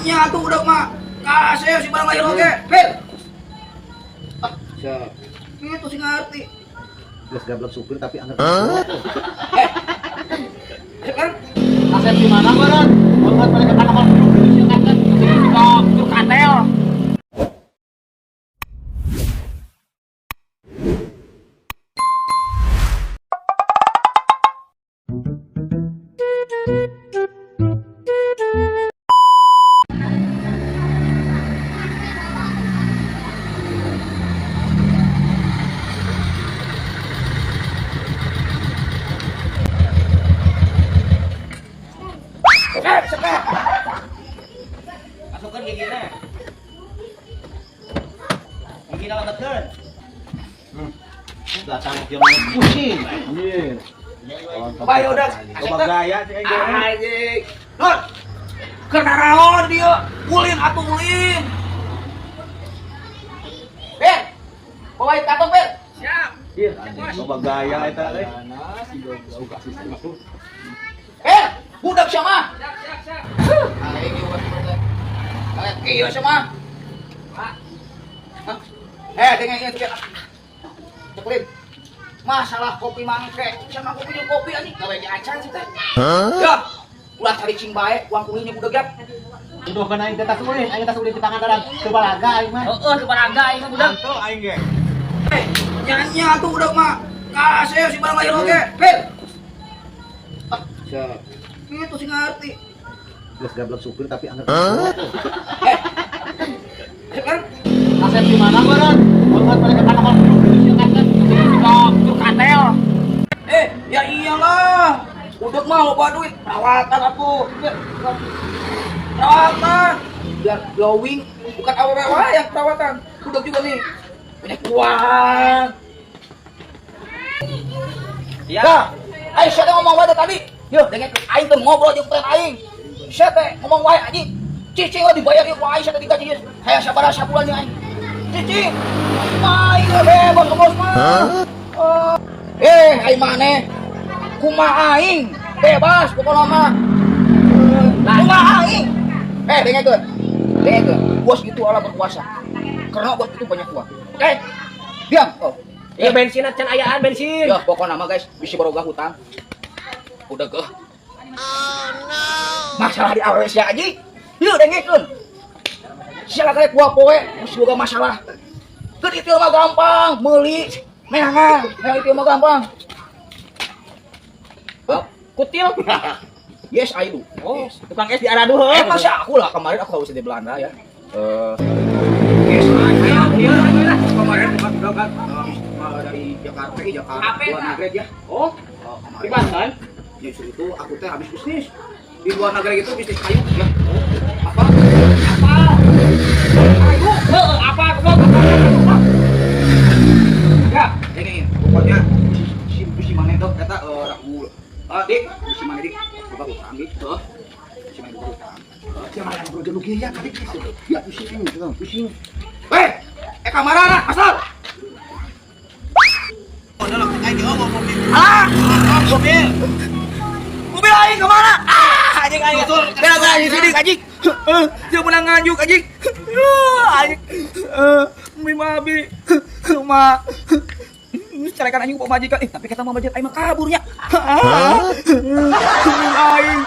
Nyanyi tuh udah mah. Kasih si barang lahir oke. Pil. Siap. Itu sih ngerti. Geus gablek supir tapi angkat. Kan? Asep di mana baran? Banget mereka kanakal dulu di sini kan. Juga turkatel. Masukkan giginya. Giginya lepetkeun. Datang dia main pusing. Anjir. Bae udah. Coba gaya sih anjing. Anjing. Nur. Kenaraon dia. Ulin atuh ulin. Ben. Bawain kantong, Ben. Siap. Iya, coba gaya eta teh. Ben, budak siapa? Siap. Ini budak. Kieu siapa? Dengan ini tuh. Ceklin. Masalah kopi mangke, sama kopi jeung kopi anjing, gawe di acan sih teh. Ya, ulah cari cing bae, uang kulinya budak gap. Udah kan aing tas ulin, aing tas ulin di pangandaran. Teu balaga aing mah. Heeh, teu baraga aing mah budak. Tuh aing ge. Nyanyi atuh udah mah. Kasih si barang lahir oke. Pil. Siap. Itu sih ngerti. Geus gablek supir tapi angkat. Kan? Asep di mana baran? Banget mereka kanakal dulu di sini kan. Juga turkatel. Ya iyalah. Udah mah loba duit. Perawatan atuh. Perawatan. Biar glowing. Bukan awewe yang perawatan. Udah juga nih. Banyak uang. Ya. Ayo siapa ngomong wae tadi? Yo, dengan aing teh ngobrol jeung friend aing. Siapa ngomong wae anjing? Cicing lah dibayar ieu ku aing siapa digaji. Hayang sabaraha sabulan jeung aing. Cicing. Aing bebas bos mah. Aing maneh. Kumaha aing? Bebas pokona mah. Kumaha aing? Dengekeun. Bos itu adalah berkuasa. Karena bos itu banyak uang. Oke? Diam. Oh. Ya bensin can ayaan bensin. Ya pokoknya mah guys, bisa boga hutang. Udah ke. Masalah di awal sia aja. Yuk dengekeun. Sia kali kuah poe, geus boga masalah. Keur itu mah gampang, meuli meangan. Itu mah gampang. Kutil. Yes, I do. Oh, tukang es di Aradu heuh. Masa aku lah kemarin aku harus di Belanda ya. Yes, kemarin udah kan dari Jakarta ke Jakarta luar negeri ya. Oh, di Banten. Justru itu aku teh habis bisnis di luar negeri itu bisnis kayu ya. Apa? Kayu? Apa? Ya, ini pokoknya si mana itu kata aku dik, si mana dik? Buka utang gitu. Si mana buka utang. Siapa yang bekerja lu ya adik itu? Ya pusing. Kamarana, asal. Mobil aing kemana? Anjing aing. Bela aing sidik anjing. Dia menang nganjuk anjing. Anjing. Mimabi. Ma. Cerekan anjing bawa majikan. Tapi kata mah budget aing mah kaburnya. Aing.